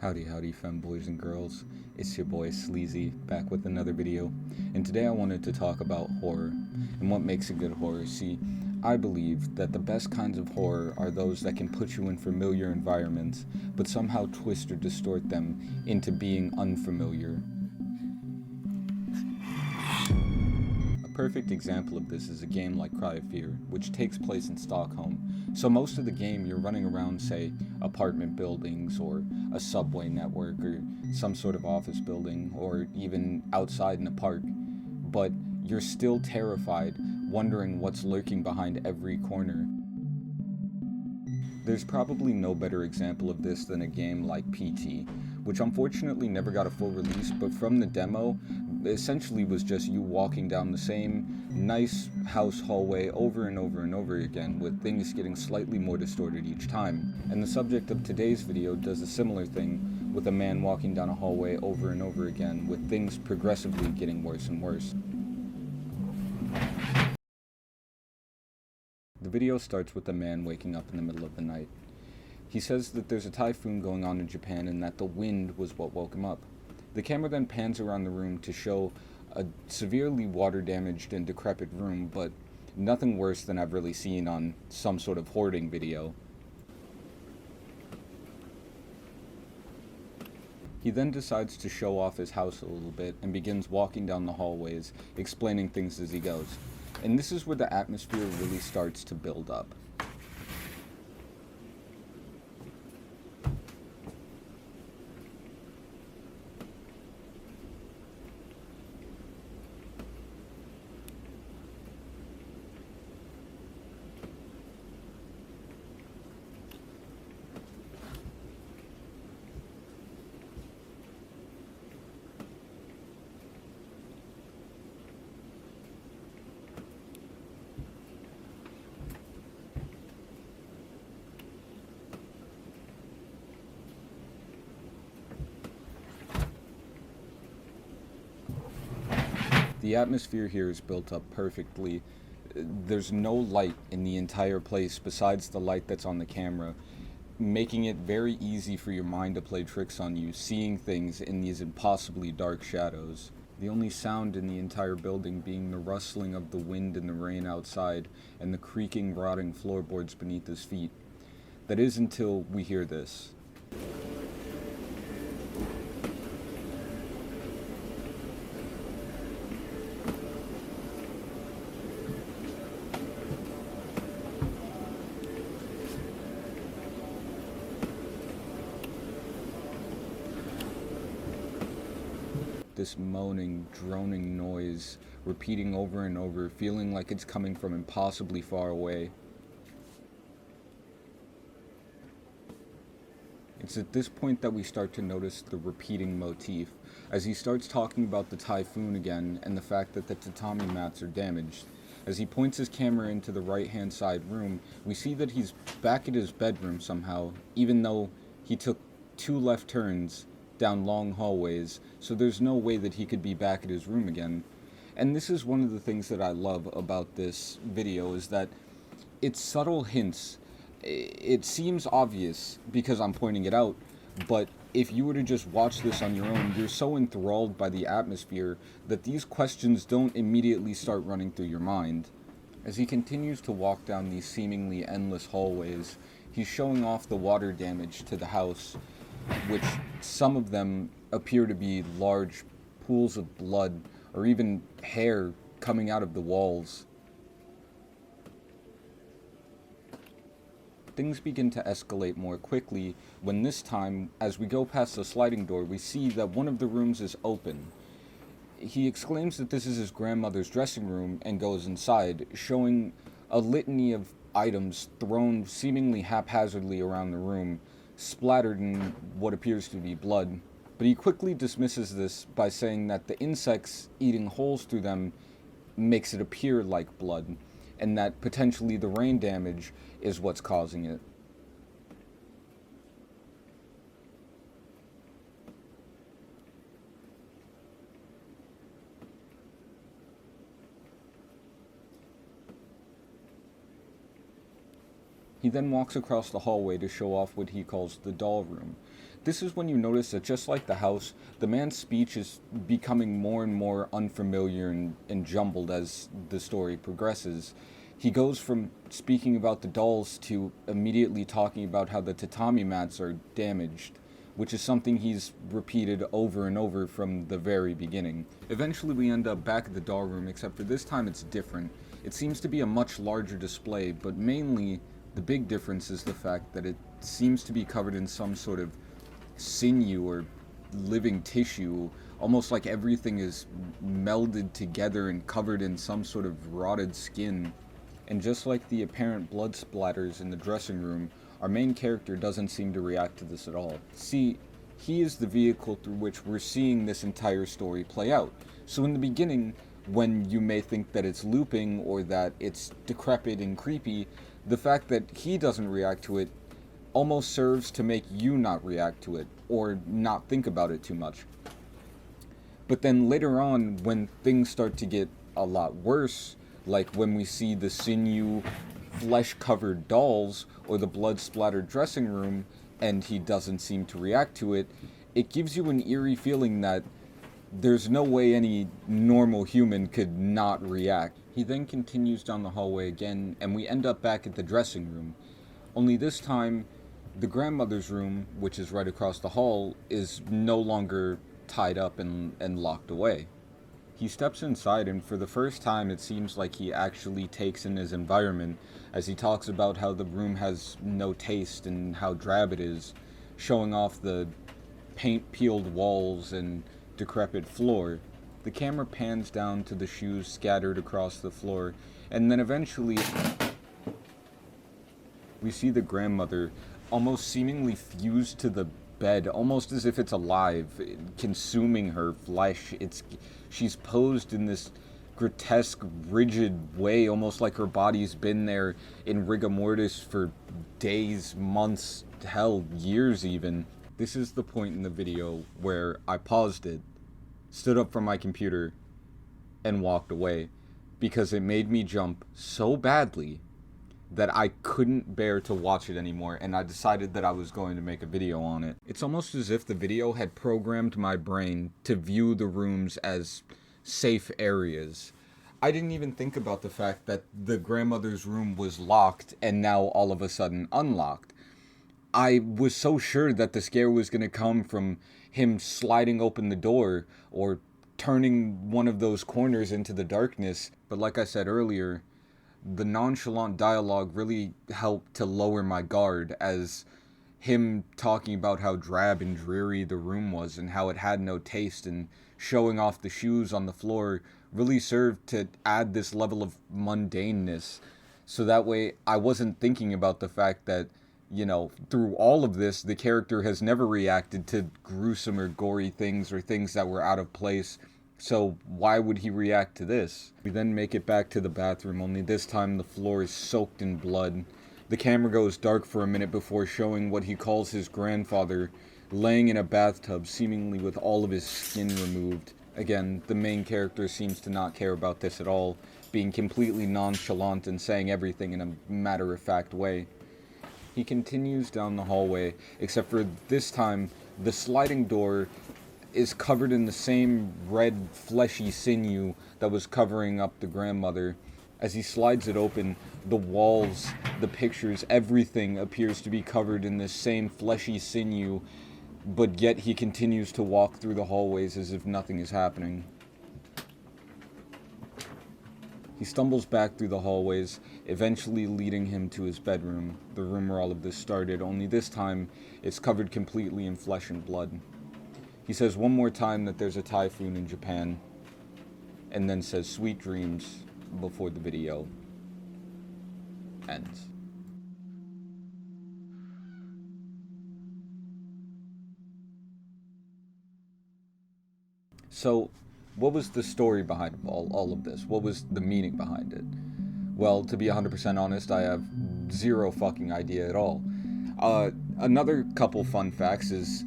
Howdy femboys and girls, it's your boy Sleazy, back with another video, and today I wanted to talk about horror, and what makes a good horror. See, I believe that the best kinds of horror are those that can put you in familiar environments, but somehow twist or distort them into being unfamiliar. A perfect example of this is a game like Cry of Fear, which takes place in Stockholm. So most of the game you're running around, say, apartment buildings or a subway network or some sort of office building or even outside in a park, but you're still terrified, wondering what's lurking behind every corner. There's probably no better example of this than a game like PT, which unfortunately never got a full release, but from the demo, essentially was just you walking down the same nice house hallway over and over and over again, with things getting slightly more distorted each time. And the subject of today's video does a similar thing, with a man walking down a hallway over and over again, with things progressively getting worse and worse. The video starts with a man waking up in the middle of the night. He says that there's a typhoon going on in Japan and that the wind was what woke him up. The camera then pans around the room to show a severely water-damaged and decrepit room, but nothing worse than I've really seen on some sort of hoarding video. He then decides to show off his house a little bit and begins walking down the hallways, explaining things as he goes. And this is where the atmosphere really starts to build up. The atmosphere here is built up perfectly. There's no light in the entire place besides the light that's on the camera, making it very easy for your mind to play tricks on you, seeing things in these impossibly dark shadows. The only sound in the entire building being the rustling of the wind and the rain outside and the creaking, rotting floorboards beneath his feet. That is until we hear this. This moaning, droning noise, repeating over and over, feeling like it's coming from impossibly far away. It's at this point that we start to notice the repeating motif, as he starts talking about the typhoon again and the fact that the tatami mats are damaged. As he points his camera into the right-hand side room, we see that he's back at his bedroom somehow, even though he took 2 left turns down long hallways, so there's no way that he could be back at his room again. And this is one of the things that I love about this video, is that it's subtle hints. It seems obvious because I'm pointing it out, but if you were to just watch this on your own, you're so enthralled by the atmosphere that these questions don't immediately start running through your mind. As he continues to walk down these seemingly endless hallways, he's showing off the water damage to the house, which some of them appear to be large pools of blood or even hair coming out of the walls. Things begin to escalate more quickly when this time, as we go past the sliding door, we see that one of the rooms is open. He exclaims that this is his grandmother's dressing room and goes inside, showing a litany of items thrown seemingly haphazardly around the room, splattered in what appears to be blood. But he quickly dismisses this by saying that the insects eating holes through them makes it appear like blood, and that potentially the rain damage is what's causing it. He then walks across the hallway to show off what he calls the doll room. This is when you notice that just like the house, the man's speech is becoming more and more unfamiliar and jumbled as the story progresses. He goes from speaking about the dolls to immediately talking about how the tatami mats are damaged, which is something he's repeated over and over from the very beginning. Eventually we end up back at the doll room, except for this time it's different. It seems to be a much larger display, but mainly the big difference is the fact that it seems to be covered in some sort of sinew or living tissue, almost like everything is melded together and covered in some sort of rotted skin. And just like the apparent blood splatters in the dressing room, our main character doesn't seem to react to this at all. See, he is the vehicle through which we're seeing this entire story play out. So in the beginning, when you may think that it's looping or that it's decrepit and creepy, the fact that he doesn't react to it almost serves to make you not react to it or not think about it too much. But then later on, when things start to get a lot worse, like when we see the sinew, flesh-covered dolls or the blood-splattered dressing room, and he doesn't seem to react to it, it gives you an eerie feeling that there's no way any normal human could not react. He then continues down the hallway again, and we end up back at the dressing room. Only this time, the grandmother's room, which is right across the hall, is no longer tied up and locked away. He steps inside, and for the first time it seems like he actually takes in his environment, as he talks about how the room has no taste and how drab it is, showing off the paint-peeled walls and decrepit floor. The camera pans down to the shoes scattered across the floor, and then eventually we see the grandmother almost seemingly fused to the bed, almost as if it's alive, consuming her flesh. She's posed in this grotesque, rigid way, almost like her body's been there in rigor mortis for days, months, hell, years even. This is the point in the video where I paused it, stood up from my computer, and walked away, because it made me jump so badly that I couldn't bear to watch it anymore, and I decided that I was going to make a video on it. It's almost as if the video had programmed my brain to view the rooms as safe areas. I didn't even think about the fact that the grandmother's room was locked and now all of a sudden unlocked. I was so sure that the scare was going to come from him sliding open the door or turning one of those corners into the darkness, but like I said earlier, the nonchalant dialogue really helped to lower my guard, as him talking about how drab and dreary the room was and how it had no taste, and showing off the shoes on the floor really served to add this level of mundaneness. So that way I wasn't thinking about the fact that, you know, through all of this, the character has never reacted to gruesome or gory things or things that were out of place. So why would he react to this? We then make it back to the bathroom, only this time the floor is soaked in blood. The camera goes dark for a minute before showing what he calls his grandfather laying in a bathtub, seemingly with all of his skin removed. Again, the main character seems to not care about this at all, being completely nonchalant and saying everything in a matter-of-fact way. He continues down the hallway, except for this time, the sliding door is covered in the same red, fleshy sinew that was covering up the grandmother. As he slides it open, the walls, the pictures, everything appears to be covered in this same fleshy sinew, but yet he continues to walk through the hallways as if nothing is happening. He stumbles back through the hallways, eventually leading him to his bedroom, the room where all of this started, only this time it's covered completely in flesh and blood. He says one more time that there's a typhoon in Japan, and then says sweet dreams before the video ends. So, what was the story behind all of this? What was the meaning behind it? Well, to be 100% honest, I have zero fucking idea at all. Another couple fun facts is,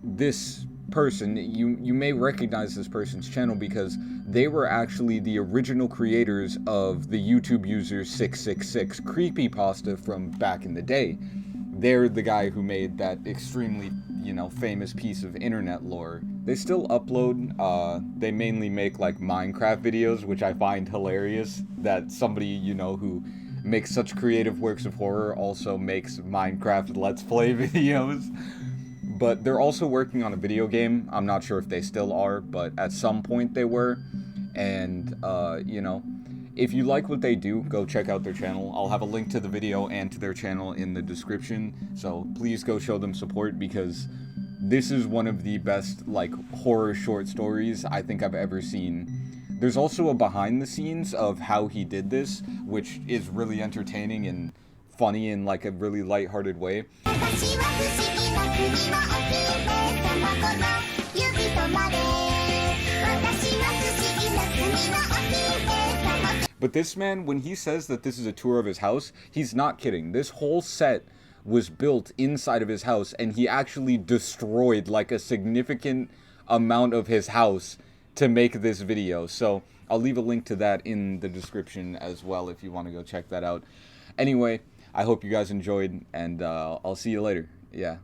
this person, you may recognize this person's channel because they were actually the original creators of the YouTube user 666 creepypasta from back in the day. they're the guy who made that extremely, famous piece of internet lore. They still upload, they mainly make like Minecraft videos, which I find hilarious that somebody, who makes such creative works of horror also makes Minecraft Let's Play videos. But they're also working on a video game. I'm not sure if they still are, but at some point they were. And, if you like what they do, go check out their channel. I'll have a link to the video and to their channel in the description. So please go show them support, because this is one of the best, like, horror short stories I think I've ever seen. There's also a behind the scenes of how he did this, which is really entertaining and funny in, like, a really lighthearted way. But this man, when he says that this is a tour of his house, he's not kidding. This whole set was built inside of his house, and he actually destroyed like a significant amount of his house to make this video. So I'll leave a link to that in the description as well if you want to go check that out. Anyway, I hope you guys enjoyed, and I'll see you later. Yeah.